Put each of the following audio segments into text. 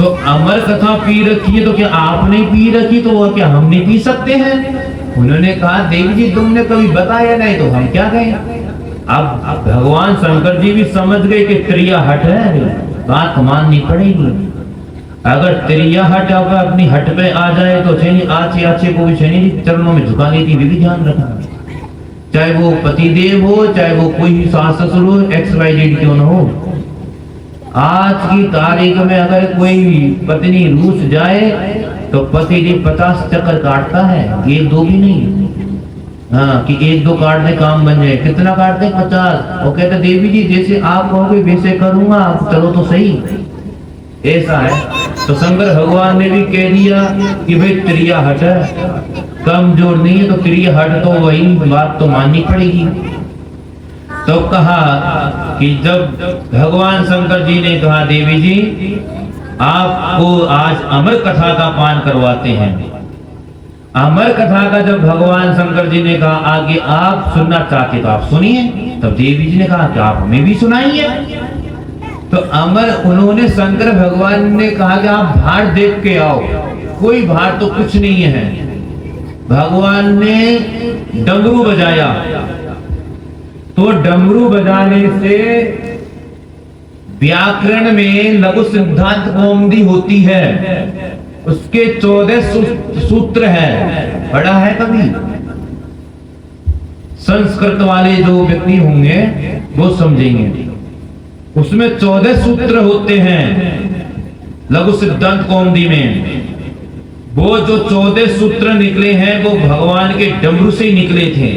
तो अमर कथा पी रखी है, तो क्या आपने पी रखी, तो वो क्या हम नहीं पी सकते हैं? उन्होंने कहा देवी जी तुमने कभी बताया नहीं तो हम क्या कहें। अब भगवान शंकर जी भी समझ गए कि त्रिया हट है, बात माननी पड़ेगी। अगर त्रिया हट अपनी हट पे आ जाए तो छेनी आचे आचे को भी छेनी चरणों में झुका लेती, भी ध्यान रखना। चाहे वो पतिदेव हो, चाहे वो कोई सास ससुर हो, XYZ क्यों ना हो। आज की तारीख में अगर कोई पत्नी रूस जाए तो पति जी 50 चक्कर काटता है, 1-2 भी नहीं। हाँ कि 1-2 काट दे काम बन जाए, कितना काट दे 50। वो कहते देवी जी जैसे आप कहोगे वैसे करूंगा, आप चलो तो सही। ऐसा है। तो शंकर भगवान ने भी कह दिया कि भाई त्रिया हट है, कमजोर नहीं है, तो त्रिया हट तो वही बात तो माननी पड़ेगी। तो कहा कि जब भगवान शंकर जी ने कहा देवी जी आपको आज अमर कथा का पान करवाते हैं। अमर कथा का जब भगवान शंकर जी ने कहा आगे आप सुनना चाहते तो आप सुनिए, तब देवी जी ने कहा कि आप हमें भी सुनाइए। तो अमर उन्होंने शंकर भगवान ने कहा कि आप भार देख के आओ। कोई भार तो कुछ नहीं है। भगवान ने डमरू बजाया, तो डमरू बजाने से व्याकरण में लघु सिद्धांत कौमुदी होती है, उसके 14 सूत्र है। पढ़ा है कभी? संस्कृत वाले जो व्यक्ति होंगे वो समझेंगे। उसमें 14 सूत्र होते हैं लघु सिद्धांत कौमुदी में। वो जो 14 सूत्र निकले हैं वो भगवान के डमरू से निकले थे।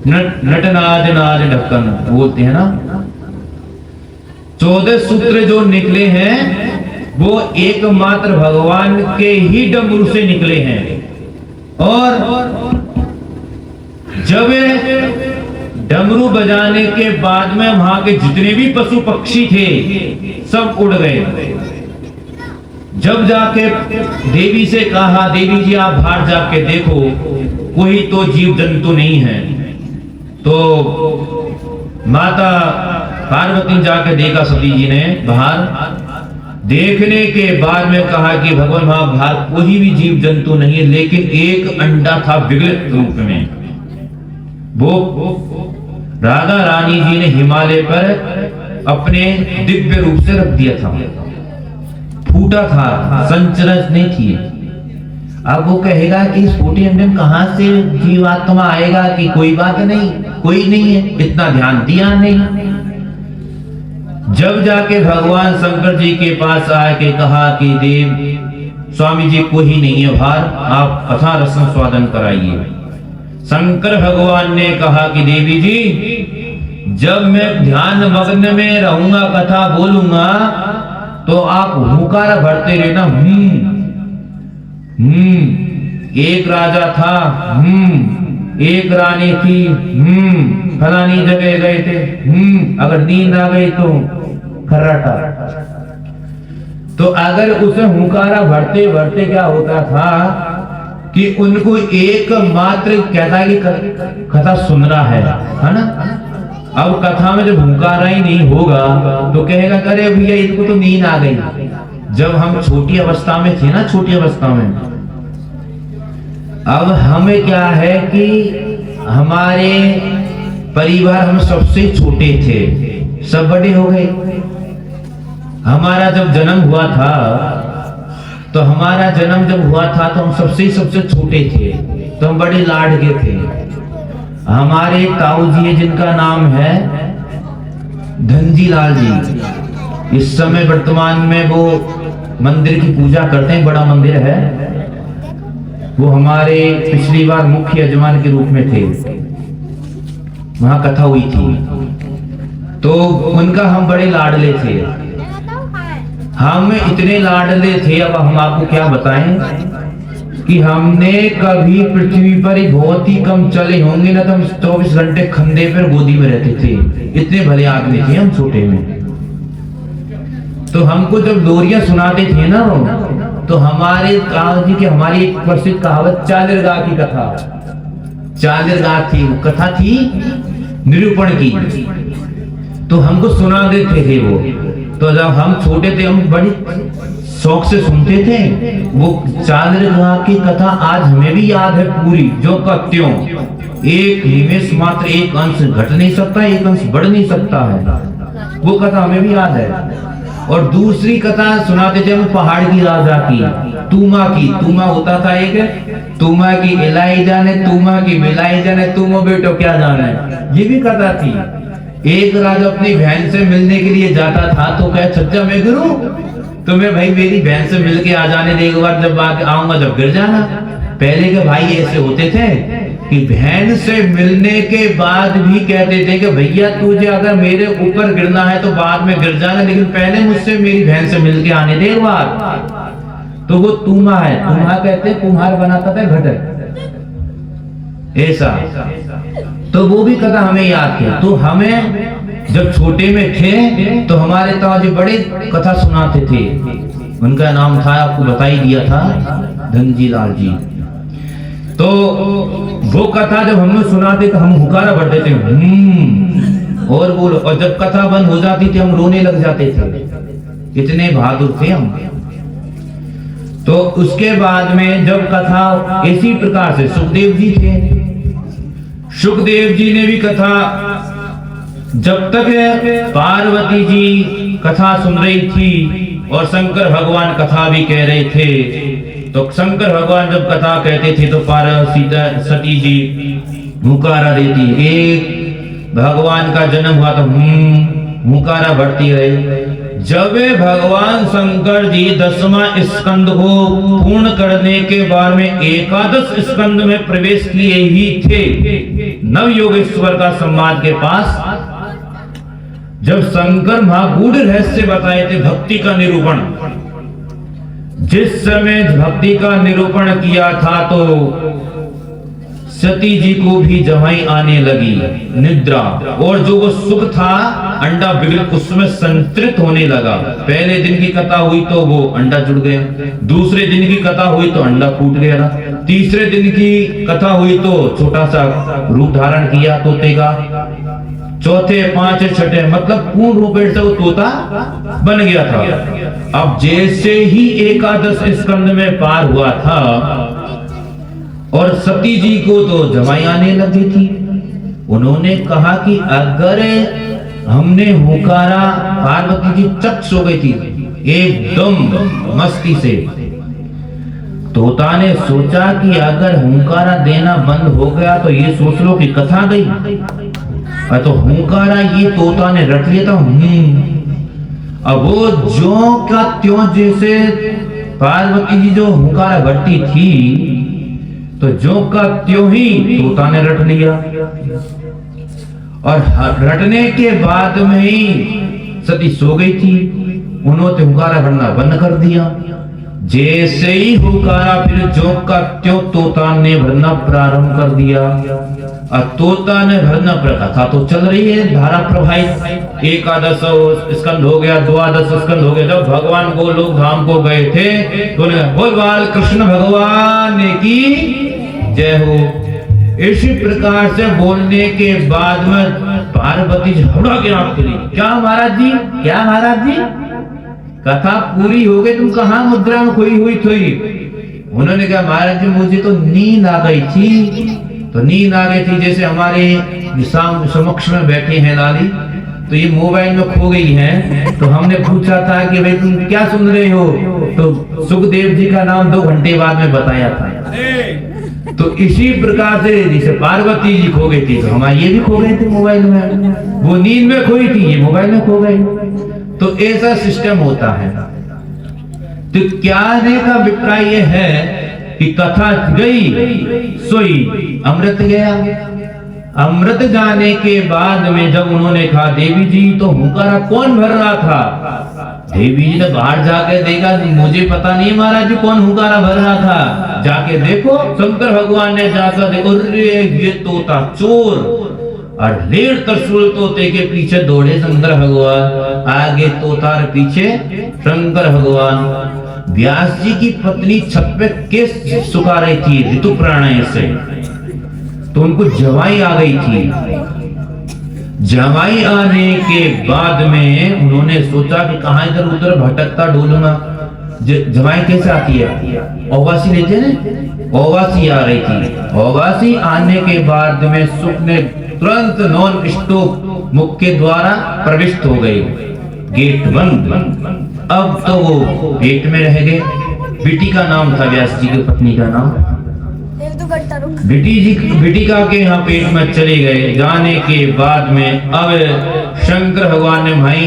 नटनाद नाद ढक्कन बोलते हैं ना। 14 सूत्र जो निकले हैं वो एकमात्र भगवान के ही डमरू से निकले हैं। और जब डमरू बजाने के बाद में वहां के जितने भी पशु पक्षी थे सब उड़ गए। जब जाके देवी से कहा देवी जी आप बाहर जाके देखो कोई तो जीव जंतु नहीं है। तो माता पार्वती जाके देखा सती जी ने बाहर। देखने के बाद में कहा कि भगवान वहां बाहर कोई भी जीव जंतु नहीं है, लेकिन एक अंडा था विगलित रूप में। वो राधा रानी जी ने हिमालय पर अपने दिव्य रूप से रख दिया था। फूटा था, संचरज नहीं थी। अब वो कहेगा कि इस फूटे अंडे में कहां से जीवात्मा आएगा, कि कोई बात नहीं, कोई नहीं है, इतना ध्यान दिया नहीं। जब जाके भगवान शंकर जी के पास आके कहा कि देव स्वामी जी कोई नहीं है बाहर, आप कथा रसम स्वादन कराइए। शंकर भगवान ने कहा कि देवी जी जब मैं ध्यान मग्न में रहूंगा कथा बोलूंगा तो आप हुंकारा भरते रहना। एक राजा था, एक रानी थी, फलानी जगह गए थे, अगर नींद आ गई तो खर्राटा। तो अगर उसे हुंकारा भरते भरते क्या होता था कि उनको एकमात्र कहता कि कथा सुन रहा है ना। अब कथा में जब हुंकारा ही नहीं होगा तो कहेगा अरे भैया इनको तो नींद आ गई। जब हम छोटी अवस्था में थे ना, छोटी अवस्था में, अब हमें क्या है कि हमारे परिवार हम सबसे छोटे थे, सब बड़े हो गए। हमारा जब जन्म हुआ था तो हमारा जन्म जब हुआ था तो हम सबसे छोटे थे, तो हम बड़े लाड के थे। हमारे ताऊ जी है जिनका नाम है धनजी लाल जी, इस समय वर्तमान में वो मंदिर की पूजा करते हैं, बड़ा मंदिर है। वो हमारे पिछली बार मुख्य यजमान के रूप में थे, वहां कथा हुई थी, तो उनका हम बड़े लाडले थे। हम इतने लाडले थे, अब हम आपको क्या बताएं कि हमने कभी पृथ्वी पर बहुत ही कम चले होंगे ना, तो हम 24 घंटे खंडे पर गोदी में रहते थे। इतने भले आदमी थे हम छोटे में। तो हमको जब लोरियां सुनाते थे ना तो हमारे जी की हमारी एक प्रसिद्ध कहावत चालिरगा की कथा, चालिरगा थी, वो कथा थी निरूपण की, तो हमको सुना देते थे वो। तो जब हम छोटे थे हम बड़ी शौक से सुनते थे वो चांद्रग्रह की कथा। आज हमें भी याद है पूरी, जो का त्यों। एक निमेष मात्र एक अंश घट नहीं सकता, एक अंश बढ़ नहीं सकता है, वो कथा हमें भी याद है। और दूसरी कथा सुनाते थे हम पहाड़ की राजा की, तूमा की। तूमा होता था एक, तूमा की इलाई जाने, तूमा की मिलाई जाने, तुम बेटो क्या जाने, ये भी कथा थी। एक राजा अपनी बहन से मिलने के लिए जाता था तो कहे सच्चा मैं गुरु तुम्हें भाई मेरी बहन से मिल के आ जाने दे, एक बार जब आऊंगा जब गिर जाना। पहले के भाई ऐसे होते थे कि बहन से मिलने के बाद भी कहते थे कि भैया तुझे अगर मेरे ऊपर गिरना है तो बाद में गिर जाना, लेकिन पहले मुझसे मेरी बहन से मिल के आने दे एक बार। तो वो तूमा है, तूमा कहते कुम्हार बनाता था घटक ऐसा। तो वो भी कथा हमें याद है। तो हमें जब छोटे में थे तो हमारे ताऊ बड़े कथा सुनाते थे, उनका नाम था आपको बता ही दिया था, धनजी लाल जी। तो वो कथा जब हमें सुनाते तो हम हुकारा भरते थे और बोलो, और जब कथा बंद हो जाती थी हम रोने लग जाते थे, इतने बहादुर थे हम। तो उसके बाद में जब कथा इसी प्रकार से सुखदेव जी थे, सुखदेव जी ने भी कथा, जब तक पार्वती जी कथा सुन रही थी और शंकर भगवान कथा भी कह रहे थे, तो शंकर भगवान जब कथा कहते थे तो पार्वती सती जी मुकारा देती, एक भगवान का जन्म हुआ तो मुकारा भरती रही। जब भगवान शंकर जी 10वां स्कंद को पूर्ण करने के बाद में एकादश स्कंद में प्रवेश किए ही थे नव योगेश्वर का समाज के पास, जब शंकर महागूढ़ रहस्य बताए थे भक्ति का निरूपण, जिस समय भक्ति का निरूपण किया था तो सती जी को भी जमाई आने लगी निद्रा, और जो वो सुख था अंडा बिगड़ उसमें संतृप्त होने लगा। पहले दिन की कथा हुई तो वो अंडा जुड़ गया, दूसरे दिन की कथा हुई तो अंडा फूट गया, तीसरे दिन की कथा हुई तो छोटा सा रूप धारण किया तोते का, चौथे पांचवे छठे मतलब पूर्ण रूप से वो तोता बन गया था। अब जैसे ही एकादश स्कंद में पार हुआ था और सती जी को तो जमाई आने लगी थी, उन्होंने कहा कि अगर हमने हुकारा, पार्वती जी चक्ष हो गई थी एकदम मस्ती से, तोता ने सोचा कि अगर हुंकारा देना बंद हो गया तो ये सोच लो कि कथा गई। तो हुंकारा ये तोता ने रट लिया था। अब वो ज्यों का त्यों, जैसे पार्वती जी जो हुंकारा भरती थी तो जो का त्यों ही तोता ने रट लिया, और रटने के बाद में ही सती सो गई थी, उन्होंने हुंकारा भरना बंद कर दिया। जैसे ही हुंकारा फिर जो का त्यों तोता ने भरना प्रारंभ कर दिया, और तोता ने भरना कथा तो चल रही है धारा प्रवाहित। एकादश स्कंद हो गया, द्वादश स्कंद हो गया, जब भगवान गोलोक धाम को गए थे तो बोल बाल कृष्ण भगवान की जय हो। इसी प्रकार से बोलने के बाद में पार्वती जी हड़ा के आंख खुली, क्या महाराज जी, क्या महाराज जी, कथा पूरी हो गई, तुम कहाँ मुद्रा में खोई हुई थी। उन्होंने कहा महाराज जी मुझे तो नींद आ गई थी, तो नींद आ गई थी, जैसे हमारे समक्ष में बैठे हैं लाली, तो ये मोबाइल में खो गई हैं, तो हमने पूछा था कि भाई तुम क्या सुन रहे हो, तो सुखदेव जी का नाम 2 घंटे बाद में बताया था। तो इसी प्रकार से जैसे पार्वती जी खो गई थी तो हमारे ये भी खो गए थे मोबाइल में, वो नींद में खोई थी, ये मोबाइल में खो गई। तो ऐसा सिस्टम होता है। तो कहने का अभिप्राय यह है कि कथा गई सोई अमृत गया। अमृत जाने के बाद में जब उन्होंने कहा देवी जी तो हुंकारा कौन भर रहा था, देवी जी ने बाहर जाके देखा, मुझे पता नहीं महाराज जी कौन हुंकारा भर रहा था, जाके देखो शंकर भगवान ने जाकर देखो, ये तोता चोर, और 1.5 त्रिशूल तोते के पीछे दौड़े शंकर भगवान, आगे तोता पीछे शंकर भगवान। व्यास जी की पत्नी छत पे केस सुखा रही थी ऋतु प्राणायाम से, तो उनको जवाई आ गई थी। जमाई आने के बाद में उन्होंने सोचा कि कहाँ इधर उधर भटकता डोलूंगा। जमाई कैसे आती है? ओवासी लेते ना, ओवासी आ रही थी। ओवासी आने के बाद में सुख ने तुरंत नॉन स्टॉप मुख्य द्वारा प्रविष्ट हो गए, गेट बंद। अब तो वो पेट में रह गए। बेटी का नाम था व्यास जी की पत्नी का नाम, बिटिका के यहाँ पेट में चले गए। जाने के बाद में अब शंकर भगवान ने भाई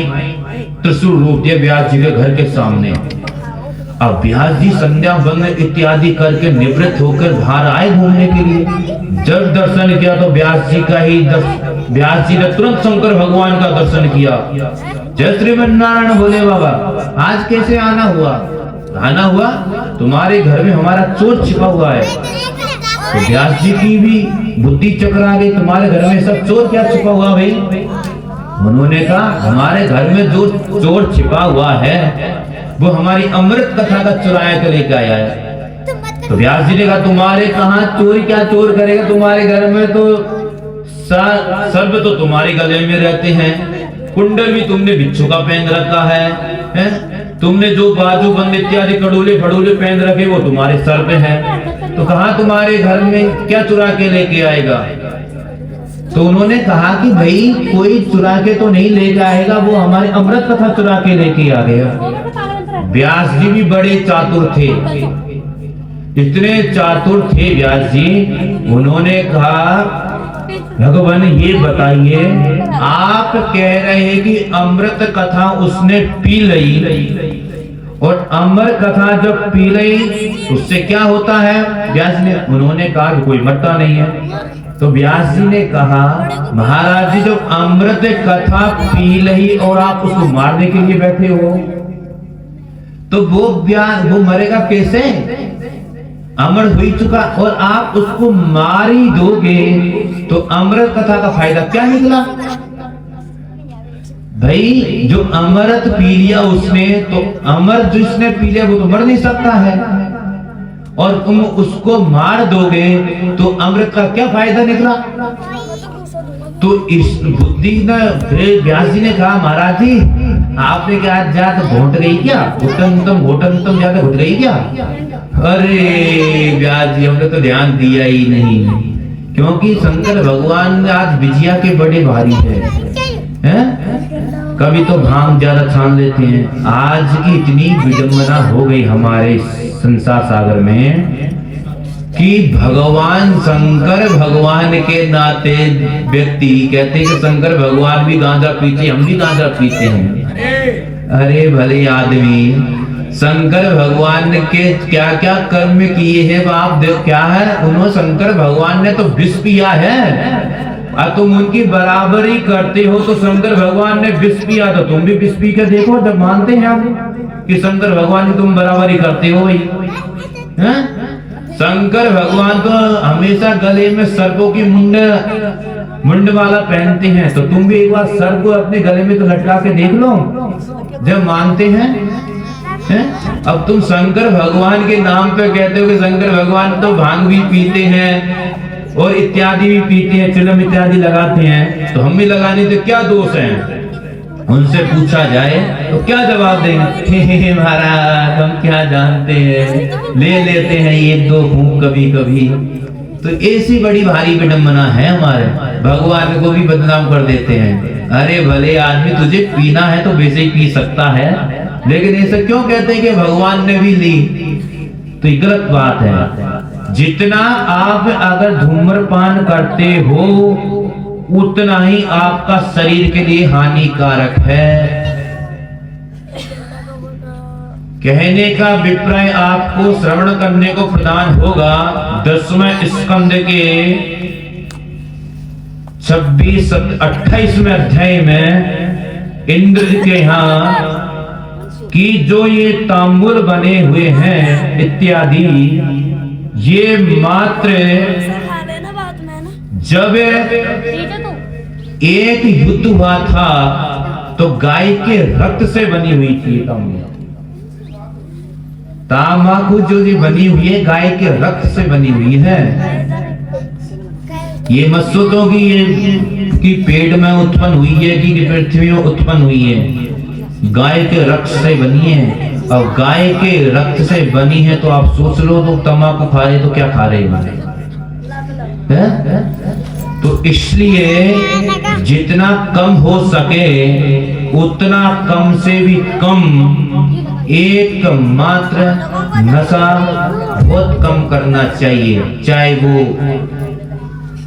त्रिशूल रूप दिया व्यास जी के घर के सामने। अब व्यास जी संध्या बंद इत्यादि करके निवृत्त होकर बाहर आए घूमने के लिए। जब दर्शन किया तो व्यास जी ने तुरंत शंकर भगवान का दर्शन किया। जय श्रीमन्नारायण बोले, बाबा आज कैसे आना हुआ? आना हुआ तुम्हारे घर में हमारा चोर छिपा हुआ है। तो व्यास जी की भी बुद्धि चकरा गई, तुम्हारे घर में सब चोर क्या छिपा हुआ भाई? उन्होंने कहा हमारे घर में जो चोर छिपा हुआ है वो हमारी अमृत कथा का चुराया कर लेके आया है। तो व्यास जी ने कहा तुम्हारे कहाँ चोरी, क्या चोर करेगा? तुम्हारे घर में तो सर्प तो तुम्हारे गले में रहते हैं, कुंडल भी तुमने बिच्छू का पहन रखा है? तुमने जो बाजू बंद इत्यादि कड़ोले फड़ोले पहन रखे वो तुम्हारे सर पे है। तो कहा तुम्हारे घर में क्या चुरा के लेके आएगा? तो उन्होंने कहा कि भाई कोई चुरा के तो नहीं लेके आएगा, वो हमारी अमृत कथा चुरा के लेके आ गया। व्यास जी भी बड़े चातुर थे, इतने चातुर थे व्यास जी। उन्होंने कहा भगवान ये बताइए, आप कह रहे हैं कि अमृत कथा उसने पी ली, और अमृत कथा जब पी ली उससे क्या होता है? व्यास ने उन्होंने कहा कि कोई मरता नहीं है। तो व्यास जी ने कहा महाराज जी जब अमृत कथा पी ली और आप उसको मारने के लिए बैठे हो तो वो मरेगा कैसे? अमर हो चुका और आप उसको मार ही दोगे तो अमृत कथा का फायदा क्या निकला? भाई जो अमृत पी लिया उसने, तो अमर जिसने पी लिया वो तो मर नहीं सकता है, और तुम उसको मार दोगे तो अमृत का क्या फायदा निकला? तो इस बुद्धि ने व्यास जी ने कहा महाराज जी आपने क्या ज्यादा घोट गई क्या? घोटन ज्यादा घुट गई क्या? अरे व्यास जी हमने तो ध्यान दिया ही नहीं, क्योंकि शंकर भगवान आज विजया के बड़े भारी हैं। कभी तो भांग ज्यादा छान लेते हैं। आज की इतनी विडंबना हो गई हमारे संसार सागर में कि भगवान शंकर भगवान के नाते व्यक्ति कहते हैं कि शंकर भगवान भी गांजा पीते, हम भी गांजा पीते हैं। अरे भले आदमी, शंकर भगवान के क्या क्या कर्म किए हैं आप देखो। क्या है? उन्होंने शंकर भगवान ने तो विष पिया है और तुम उनकी बराबरी करते हो। तो शंकर भगवान ने विष पिया तो तुम भी विष पी के देखो, जब मानते हैं आप कि शंकर भगवान की तुम बराबरी करते हो भाई। शंकर भगवान तो हमेशा गले में सर्पों की मुंड वाला पहनते हैं, तो तुम भी एक बार सर्प को अपने गले में तो लटका के देख लो जब मानते हैं। अब तुम शंकर भगवान के नाम पे कहते हो कि शंकर भगवान तो भांग भी पीते हैं और इत्यादि भी पीते हैं, चिलम इत्यादि लगाते हैं, तो हम भी लगाने से क्या दोष है? उनसे पूछा जाए तो क्या जवाब देंगे? महाराज हम क्या जानते हैं, ले लेते हैं एक दो फूंक कभी कभी। तो ऐसी बड़ी भारी विडंबना है हमारे, भगवान को भी बदनाम कर देते हैं। अरे भले आदमी तुझे पीना है तो वैसे ही पी सकता है, लेकिन ऐसा क्यों कहते हैं कि भगवान ने भी ली? तो ये गलत बात है। जितना आप अगर धूम्रपान करते हो उतना ही आपका शरीर के लिए हानिकारक है। कहने का अभिप्राय आपको श्रवण करने को प्रदान होगा 10वें स्कंद के 26-28वें अध्याय में इंद्र जी के यहाँ कि जो ये तांबूल बने हुए हैं इत्यादि, ये मात्र जब एक युद्ध हुआ था तो गाय के रक्त से बनी हुई थी तंबाकू जो बनी हुई है गाय के रक्त से बनी हुई है। ये मत सोचो कि ये कि पेट में उत्पन्न हुई है कि पृथ्वी में उत्पन्न हुई है। गाय के रक्त से बनी है, और गाय के रक्त से बनी है तो आप सोच लो, तो तम्बाकू खा रहे तो क्या खा रहे हैं? तो इसलिए जितना कम हो सके उतना कम से भी कम एक मात्र नशा बहुत कम करना चाहिए। चाहे वो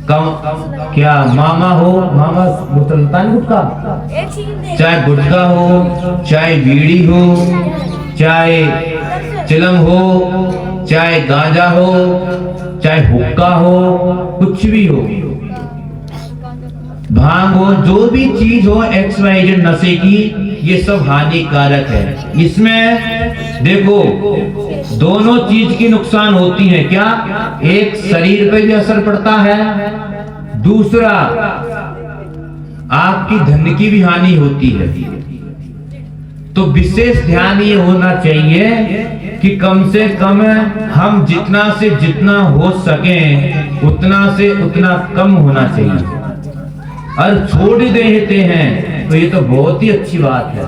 कम क्या मामा हो, मामा बोतलता है गुटखा, चाहे गुटखा हो, चाहे बीड़ी हो, चाहे चिलम हो, चाहे गांजा हो, चाहे हुक्का हो, कुछ भी हो, भांग हो, जो भी चीज हो XYZ नशे की, ये सब हानिकारक है। इसमें देखो दोनों चीज की नुकसान होती है। क्या? एक शरीर पे भी असर पड़ता है, दूसरा आपकी धन की भी हानि होती है। तो विशेष ध्यान ये होना चाहिए कि कम से कम हम जितना से जितना हो सके उतना से उतना कम होना चाहिए। और छोड़ देते हैं तो ये तो बहुत ही अच्छी बात है।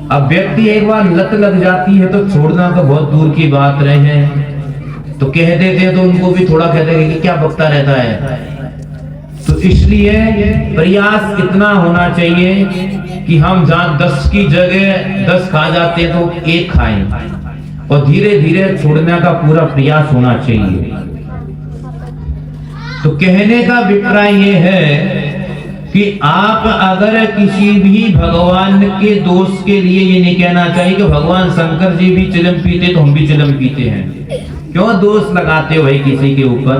अब व्यक्ति एक बार लत लग जाती है तो छोड़ना तो बहुत दूर की बात रहे, तो कह देते हैं तो उनको भी थोड़ा कहते हैं कि क्या बकता रहता है। तो इसलिए प्रयास इतना होना चाहिए कि हम जहां 10 की जगह 10 खा जाते हैं तो 1 खाएं, और धीरे धीरे छोड़ने का पूरा प्रयास होना चाहिए। तो कहने का अभिप्राय ये है कि आप अगर किसी भी भगवान के दोस्त के लिए ये नहीं कहना चाहिए कि भगवान शंकर जी भी चिलम पीते तो हम भी चिलम पीते हैं। क्यों दोष लगाते हो भाई किसी के ऊपर?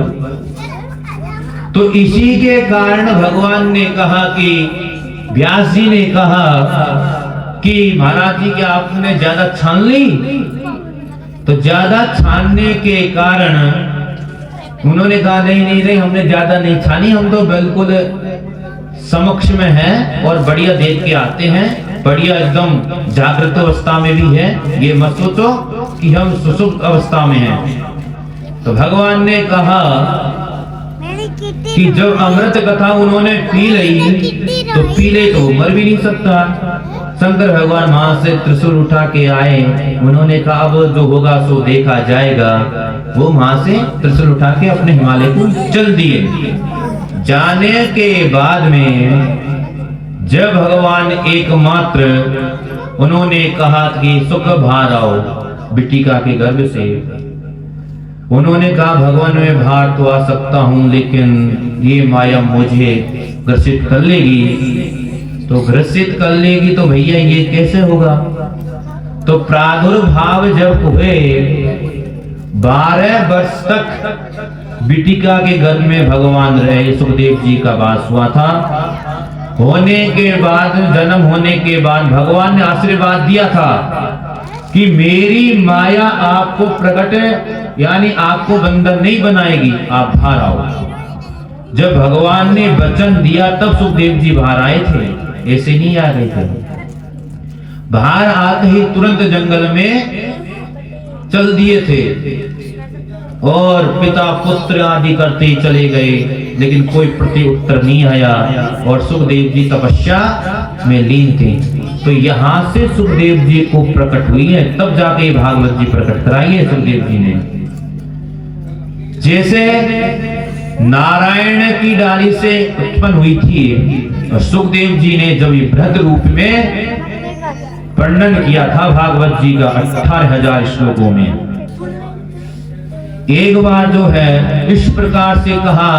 तो इसी के कारण भगवान ने कहा कि व्यास जी ने कहा कि महाराज जी क्या आपने ज्यादा छान ली? तो ज्यादा छानने के कारण उन्होंने कहा नहीं हमने ज्यादा नहीं छानी, हम तो बिल्कुल समक्ष में हैं और बढ़िया देख के आते हैं, बढ़िया एकदम जागृत अवस्था में भी है। ये मत सोचो कि हम सुसुप्त अवस्था में हैं। तो भगवान ने कहा कि जब अमृत कथा उन्होंने पी ली तो पी ले तो मर भी नहीं सकता। शंकर भगवान वहां से त्रिशूल उठा के आए, उन्होंने कहा अब जो होगा सो देखा जाएगा। वो वहां से त्रिशूल उठा के अपने हिमालय को चल दिए। जाने के बाद में जब भगवान एकमात्र उन्होंने कहा कि सुख भार आओ बिटिका के गर्भ से, उन्होंने कहा भगवान में भार तो आ सकता हूं लेकिन ये माया मुझे ग्रसित कर लेगी। तो ग्रसित कर लेगी तो भैया ये कैसे होगा? तो प्रादुर्भाव जब हुए 12 वर्ष तक बिटिका के गर्भ में भगवान रहे, सुखदेव जी का वास हुआ था। होने के बाद जन्म होने के बाद भगवान ने आशीर्वाद दिया था कि मेरी माया आपको प्रकट यानी आपको बंधन नहीं बनाएगी, आप बाहर आओ। जब भगवान ने वचन दिया तब सुखदेव जी बाहर आए थे, ऐसे नहीं आ रहे थे। बाहर आते ही तुरंत जंगल में चल दिए थे और पिता पुत्र आदि करते चले गए, लेकिन कोई प्रति उत्तर नहीं आया और सुखदेव जी तपस्या में लीन थे। तो यहाँ से सुखदेव जी को प्रकट हुई है, तब जाके भागवत जी प्रकट कराई है सुखदेव जी ने। जैसे नारायण की डाली से उत्पन्न हुई थी और सुखदेव जी ने जब ये बृहद रूप में वर्णन किया था भागवत जी का 18,000 श्लोकों में, एक बार जो है इस प्रकार से कहा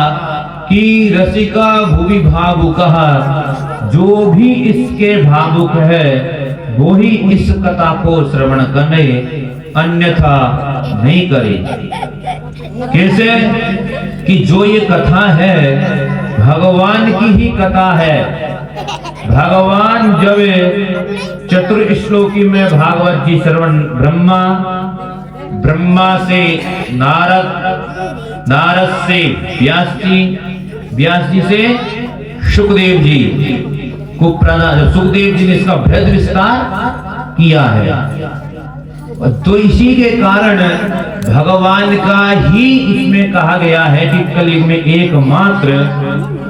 कि रसिका भुवि भावुकः, जो भी इसके भावुक है वो ही इस कथा को श्रवण करे, अन्यथा नहीं करे। कैसे? कि जो ये कथा है भगवान की ही कथा है। भगवान जब चतुर्श्लोकी में भागवत जी श्रवण, ब्रह्मा से नारद, नारद से व्यास जी से सुखदेव जी को सुखदेव जी ने इसका बृहद विस्तार किया है। तो इसी के कारण भगवान का ही इसमें कहा गया है कि कलयुग में एकमात्र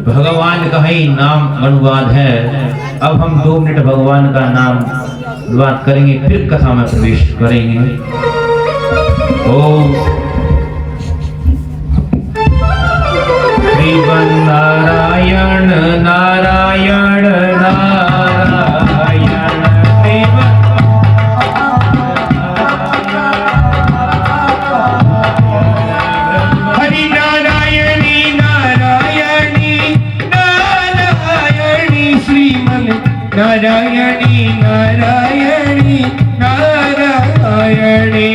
भगवान का ही नाम अनुवाद है। अब हम 2 मिनट भगवान का नाम अनुवाद करेंगे, फिर कथा में प्रवेश करेंगे। ओम श्रीमन नारायण नारायण नारायण हरि नारायणी नारायणी नारायणी श्रीमन नारायणी नारायणी नारायणी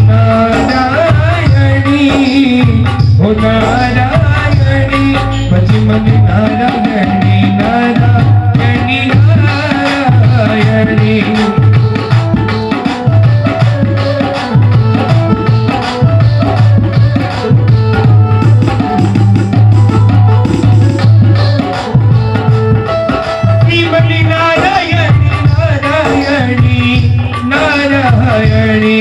नारायणी बचमन नारायणी नारायणी नारायणी श्रीमन नारायणी नारायणी नारायणी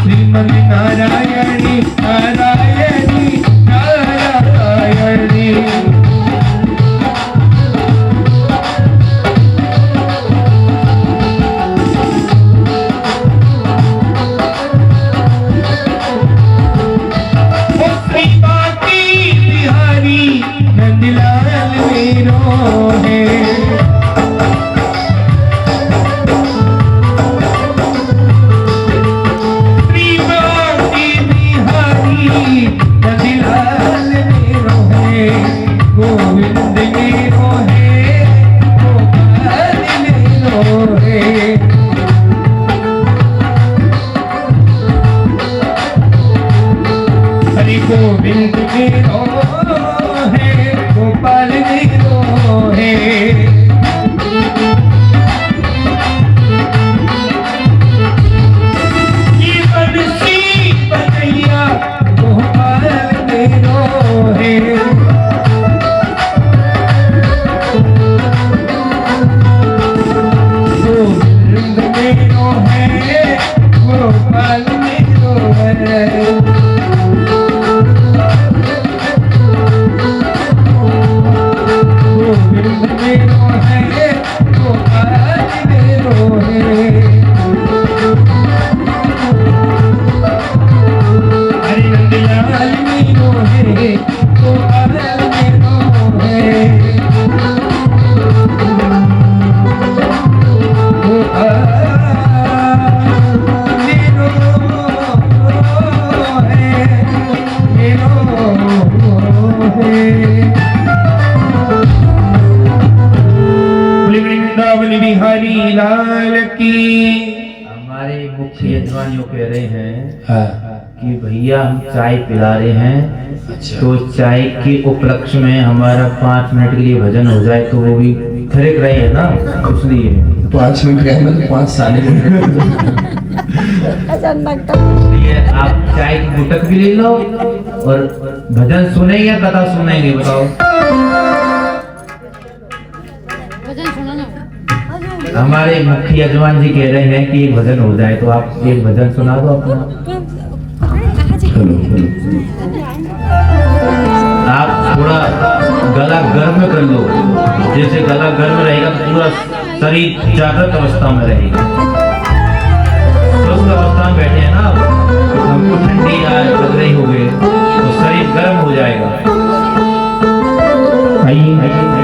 श्रीमन नारायणी नारायणी नारायणी श्री बाकी बिहारी नंदलाल मेरो है गोविंद मेरो है गोपाल मेरो है हरि गोविंद मेरो है गोपाल मेरो है जीवन सी बनैया गोपाल मेरो है गोपाल मेरो है गोविंद मेरो है गोपाल मेरो है हरि नंदलाल मेरो है गोपाल मेरो है बिहारी लाल की। हमारे मुख्य यजमानियों कह रहे हैं कि भैया हम चाय पिला रहे हैं, तो चाय के उपलक्ष्य में हमारा 5 मिनट के लिए भजन हो जाए तो वो भी थिरक रहे हैं ना, इसलिए 5 मिनट का है तो 5 साल इसलिए आप चाय की गुटक भी ले लो और भजन सुनेंगे या कथा सुनेंगे बताओ? हमारे मुख्य यजमान जी कह रहे हैं कि एक भजन हो जाए, तो आप एक भजन सुना दो अपना। आप थोड़ा गला गर्म कर लो, जैसे गला गर्म रहेगा तो पूरा शरीर जागृत अवस्था में रहेगा। स्वस्थ अवस्था में बैठे हैं ना, तो हमको ठंडी लग रही होगी तो शरीर गर्म हो जाएगा। आइए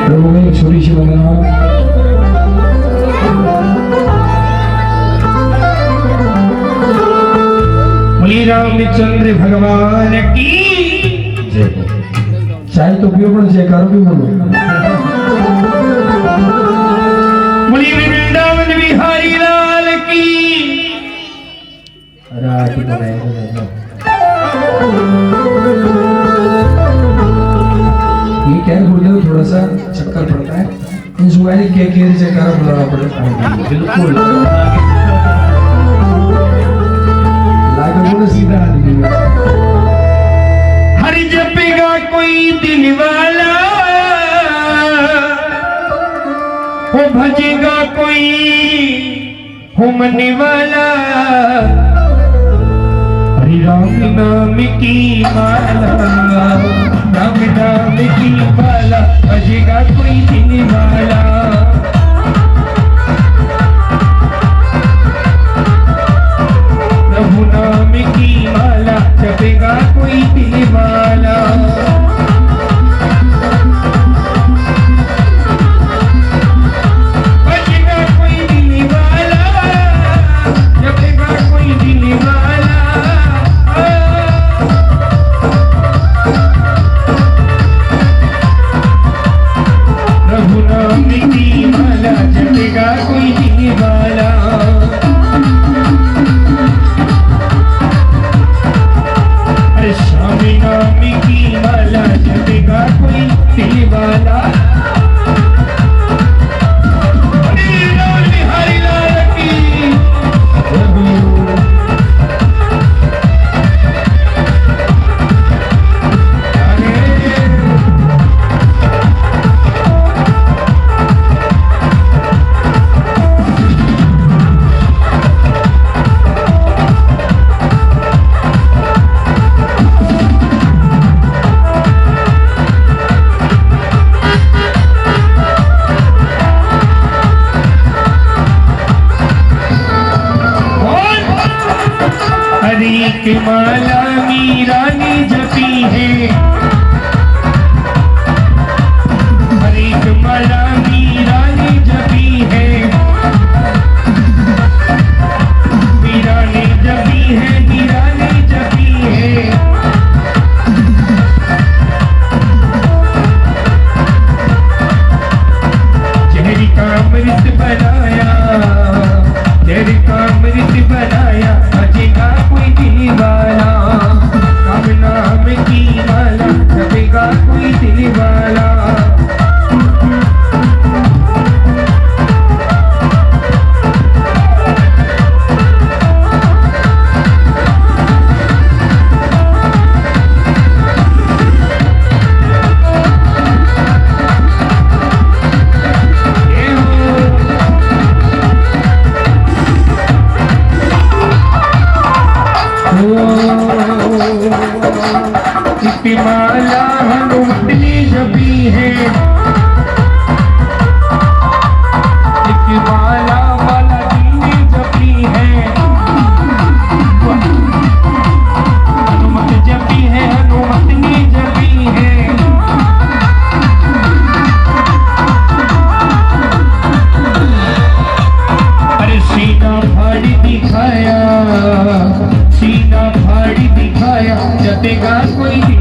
प्रभु में छोटी सी बना रामचंद्र भगवान की जय। चाय तो पियो पर जयकारो भी बोलो। बोलिए वृंदावन बिहारी लाल की। अरे आरती बनाएगा क्या गुरुदेव थोड़ा सा चक्कर पड़ता है इस वाले के से करा बुलाना पड़ता है बिल्कुल लागे बोले सीधा आदमी हर जपेगा कोई दिल वाला हो भजेगा कोई हो मन वाला हरि राम नाम की माला राम नाम की माला भजेगा कोई दिल वाला प्रभु नाम की माला जपेगा कोई दिल वाला भजेगा कोई दिल वाला जपेगा कोई दिल वाला प्रभु नाम की माला जपेगा कोई दिल वाला स्वामी नाम की माला जपेगा कोई दिल वाला हरि लाल की हरि की माला मीरा ने जपी है हरि की माला मीरा ने जपी है मीरा ने जपी है मीरा ने जपी है जहरी का अमृत बनाया जहरी का अमृत बनाया भजेगा कोई दिल वाला राम नाम की माला जपेगा कोई दिल वाला माला हनुमत ने जपी है एक माला वाला जी ने जपी है हनुमत जपी है हनुमत ने जपी है अरे सीना फाड़ी दिखाया सीना फाड़ी दिखाया जपेगा कोई